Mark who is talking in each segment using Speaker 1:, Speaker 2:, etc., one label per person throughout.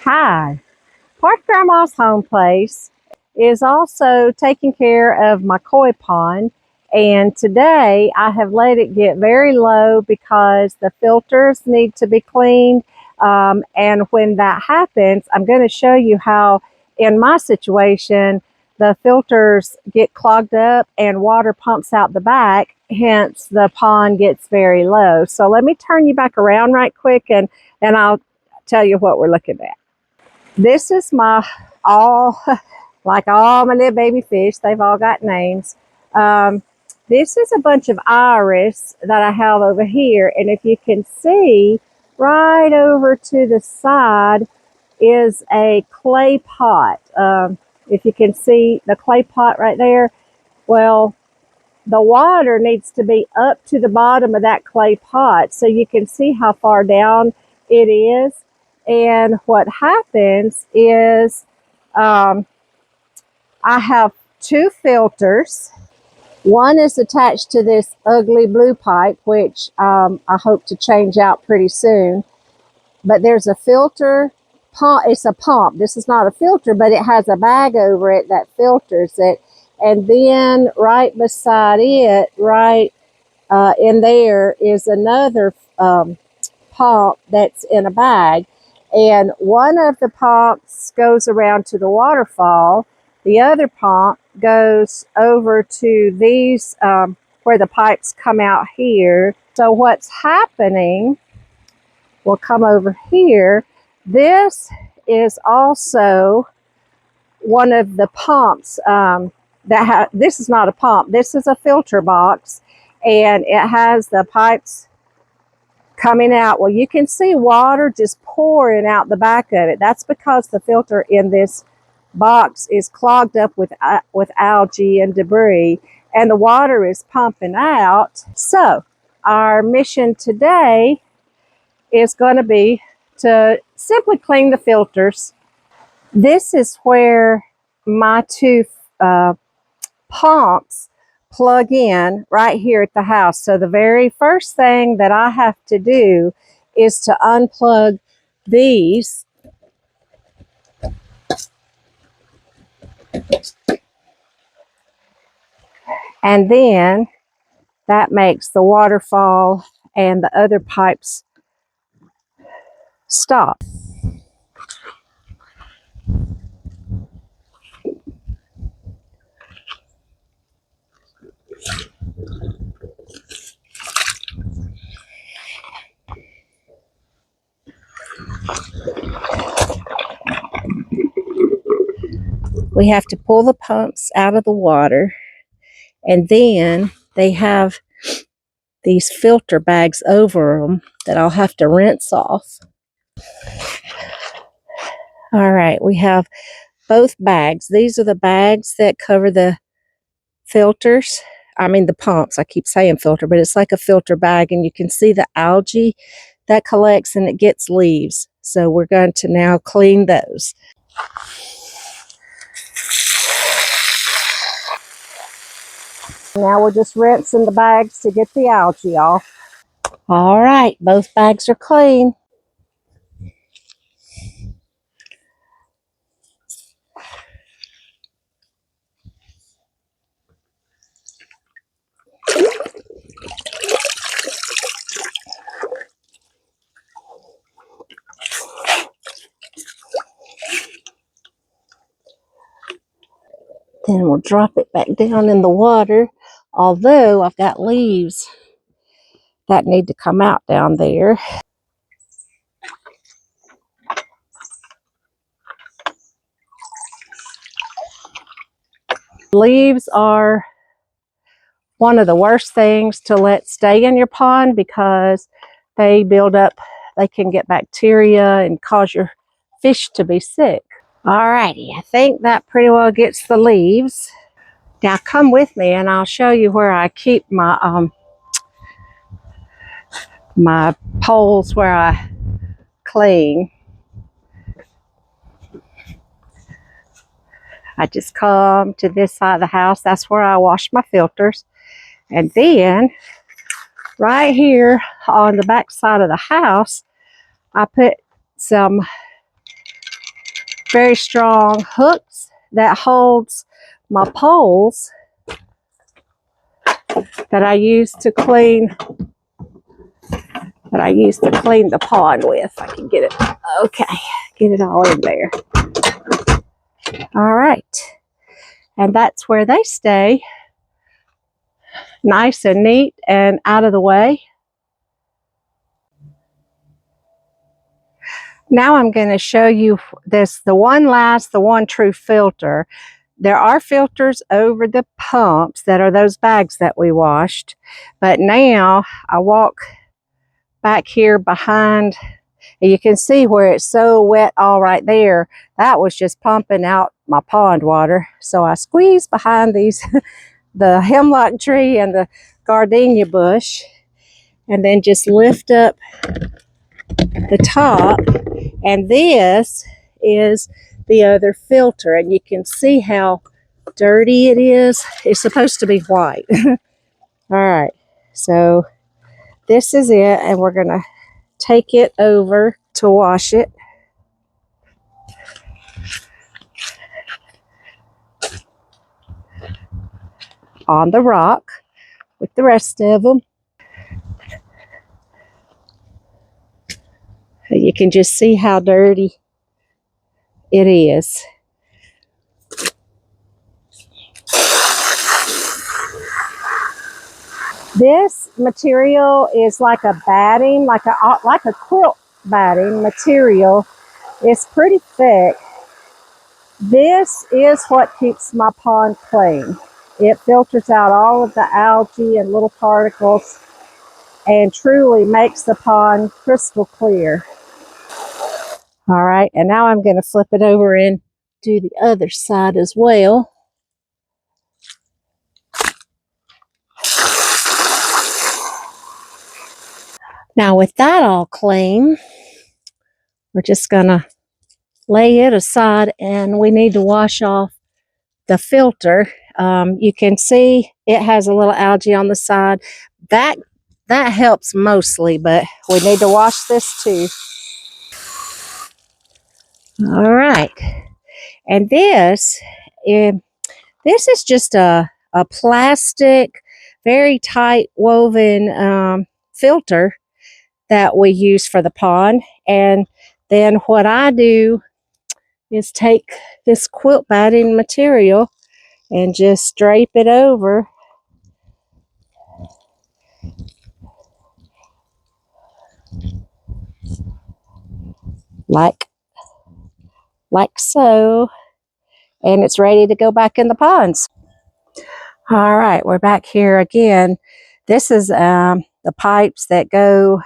Speaker 1: Hi. Park Grandma's Home Place is also taking care of my koi pond, and today I have let it get very low because the filters need to be cleaned. And when that happens, I'm going to show you how in my situation the filters get clogged up and water pumps out the back, hence the pond gets very low. So let me turn you back around right quick and I'll tell you what we're looking at. This is my all, like all my little baby fish. They've all got names. This is a bunch of iris that I have over here. And if you can see, right over to the side is a clay pot. If you can see the clay pot right there, well, the water needs to be up to the bottom of that clay pot so you can see how far down it is. And what happens is I have two filters. One is attached to this ugly blue pipe, which I hope to change out pretty soon. But there's a filter pump. It's a pump. This is not a filter, but it has a bag over it that filters it. And then right beside it, right in there, is another pump that's in a bag. And one of the pumps goes around to the waterfall. The other pump goes over to these where the pipes come out here. So what's happening, we'll come over here. This is also one of the pumps this is not a pump. This is a filter box, and it has the pipes coming out. Well, you can see water just pouring out the back of it. That's because the filter in this box is clogged up with algae and debris, and the water is pumping out. So our mission today is going to be to simply clean the filters. This is where my two pumps plug in right here at the house. So the very first thing that I have to do is to unplug these. And then that makes the waterfall and the other pipes stop. We have to pull the pumps out of the water, and then they have these filter bags over them that I'll have to rinse off. All right, we have both bags. These are the bags that cover the filters. I mean the pumps. I keep saying filter, but it's like a filter bag, and you can see the algae that collects and it gets leaves. So we're going to now clean those. Now we're just rinsing the bags to get the algae off. All right, both bags are clean. Then we'll drop it back down in the water, although I've got leaves that need to come out down there. Leaves are one of the worst things to let stay in your pond because they build up, they can get bacteria and cause your fish to be sick. Alrighty, I think that pretty well gets the leaves. Now come with me and I'll show you where I keep my my poles where I clean. I just come to this side of the house. That's where I wash my filters. And then right here on the back side of the house, I put some very strong hooks that holds my poles that I use to clean the pond with. If I can get it. Okay, get it all in there. All right. And that's where they stay. Nice and neat and out of the way. Now I'm going to show you the one true filter. There are filters over the pumps that are those bags that we washed. But now I walk back here behind, and you can see where it's so wet all right there. That was just pumping out my pond water. So I squeeze behind these, the hemlock tree and the gardenia bush, and then just lift up the top. And this is the other filter, and you can see how dirty it is. It's supposed to be white. All right, so this is it, and we're gonna take it over to wash it. On the rock with the rest of them. You can just see how dirty it is. This material is like a batting, like a quilt batting material. It's pretty thick. This is what keeps my pond clean. It filters out all of the algae and little particles and truly makes the pond crystal clear. All right, and now I'm going to flip it over and do the other side as well. Now with that all clean, we're just going to lay it aside, and we need to wash off the filter. You can see it has a little algae on the side. That helps mostly, but we need to wash this too. All right, and this is just a plastic, very tight woven filter that we use for the pond. And then what I do is take this quilt batting material and just drape it over like so, and it's ready to go back in the ponds. All right, we're back here again. This is the pipes that go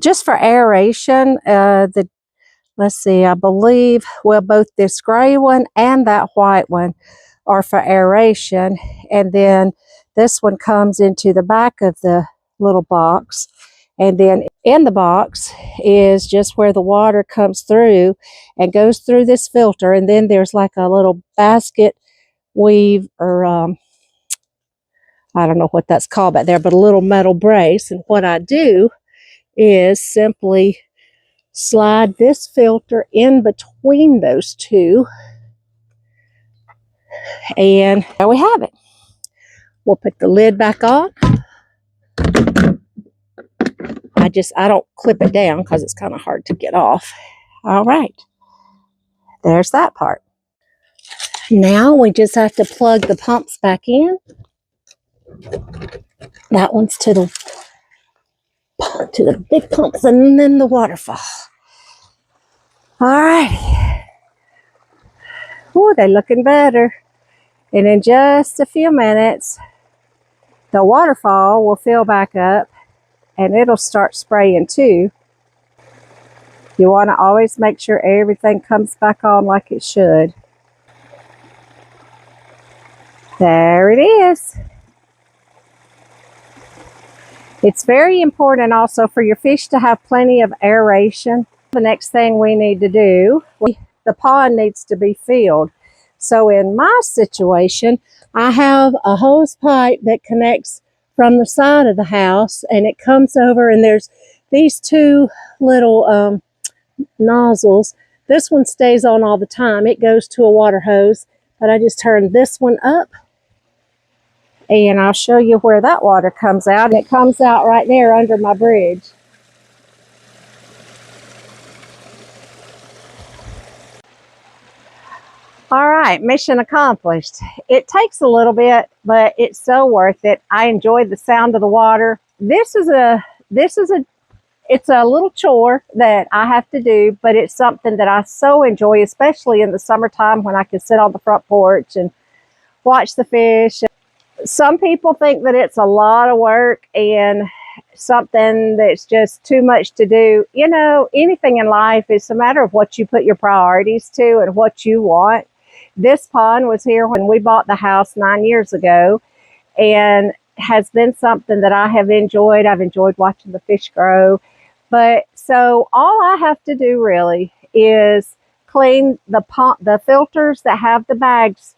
Speaker 1: just for aeration. Let's see, I believe, well, both this gray one and that white one are for aeration. And then this one comes into the back of the little box. And then in the box is just where the water comes through and goes through this filter. And then there's like a little basket weave, or I don't know what that's called back there, but a little metal brace. And what I do is simply slide this filter in between those two, and there we have it. We'll put the lid back on. I don't clip it down because it's kind of hard to get off. All right, there's that part. Now we just have to plug the pumps back in. That one's to the big pumps, and then the waterfall. All right. Oh, they're looking better. And in just a few minutes, the waterfall will fill back up and it'll start spraying too. You want to always make sure everything comes back on like it should. There it is. It's very important also for your fish to have plenty of aeration. The next thing we need to do, the pond needs to be filled. So in my situation, I have a hose pipe that connects from the side of the house, and it comes over, and there's these two little nozzles This one stays on all the time. It goes to a water hose, but I just turned this one up and I'll show you where that water comes out. It comes out right there under my bridge. All right, mission accomplished. It takes a little bit, but it's so worth it. I enjoyed the sound of the water. It's a little chore that I have to do, but it's something that I so enjoy, especially in the summertime when I can sit on the front porch and watch the fish. Some people think that it's a lot of work and something that's just too much to do. You know, anything in life is a matter of what you put your priorities to and what you want. This pond was here when we bought the house 9 years ago and has been something that I have enjoyed. I've enjoyed watching the fish grow. But so all I have to do really is clean the filters that have the bags.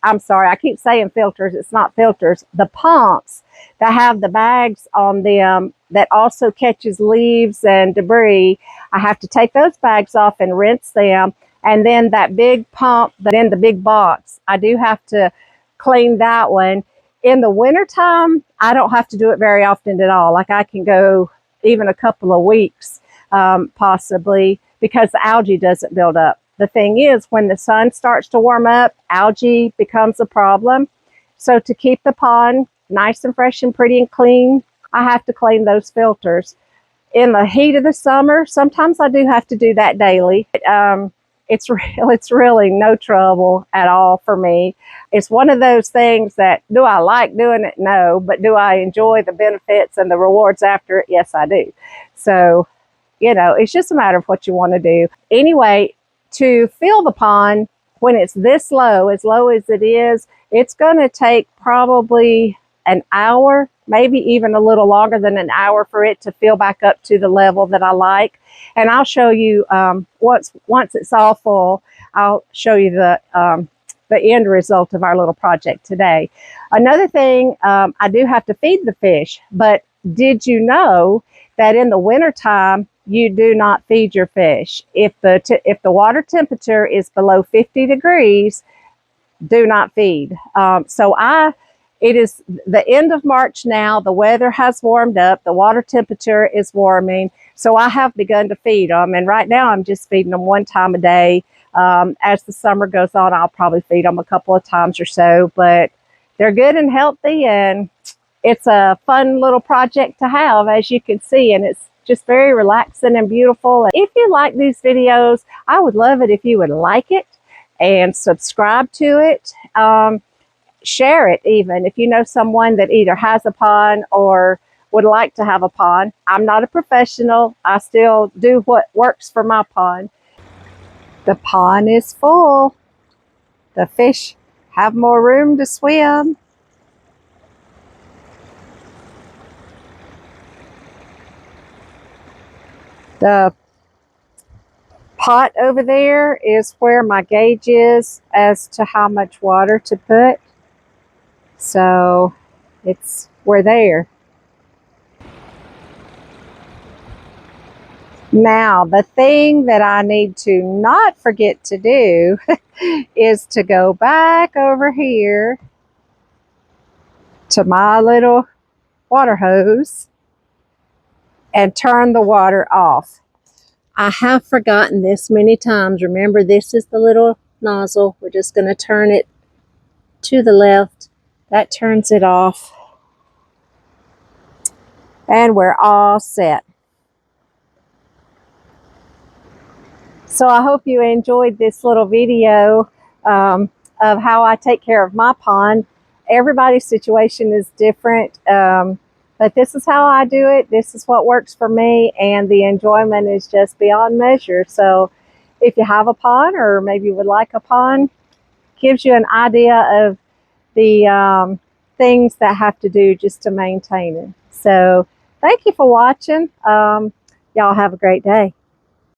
Speaker 1: I'm sorry, I keep saying filters. It's not filters. The pumps that have the bags on them that also catches leaves and debris. I have to take those bags off and rinse them. And then that big pump that's in the big box, I do have to clean that one. In the wintertime, I don't have to do it very often at all. Like I can go even a couple of weeks, possibly, because the algae doesn't build up. The thing is, when the sun starts to warm up, algae becomes a problem. So to keep the pond nice and fresh and pretty and clean, I have to clean those filters. In the heat of the summer, sometimes I do have to do that daily. It's really no trouble at all for me. It's one of those things that, do I like doing it? No. But do I enjoy the benefits and the rewards after it? Yes, I do. So, you know, it's just a matter of what you want to do. Anyway, to fill the pond, when it's this low as it is, it's going to take probably an hour, maybe even a little longer than an hour for it to fill back up to the level that I like. And I'll show you once it's all full, I'll show you the end result of our little project today. Another thing, I do have to feed the fish, but did you know that in the wintertime, you do not feed your fish? If the water temperature is below 50 degrees, do not feed. It is the end of March now. The weather has warmed up. The water temperature is warming. So I have begun to feed them. And right now I'm just feeding them one time a day. As the summer goes on, I'll probably feed them a couple of times or so. But they're good and healthy. And it's a fun little project to have, as you can see. And it's just very relaxing and beautiful. If you like these videos, I would love it if you would like it and subscribe to it. Share it even if you know someone that either has a pond or would like to have a pond. I'm not a professional. I still do what works for my pond. The pond is full. The fish have more room to swim. The pot over there is where my gauge is as to how much water to put. So we're there. Now, the thing that I need to not forget to do is to go back over here to my little water hose and turn the water off. I have forgotten this many times. Remember, this is the little nozzle. We're just going to turn it to the left. That turns it off. And we're all set. So I hope you enjoyed this little video of how I take care of my pond. Everybody's situation is different, but this is how I do it. This is what works for me, and the enjoyment is just beyond measure. So if you have a pond, or maybe you would like a pond, gives you an idea of the things that have to do just to maintain it. So thank you for watching. Y'all have a great day.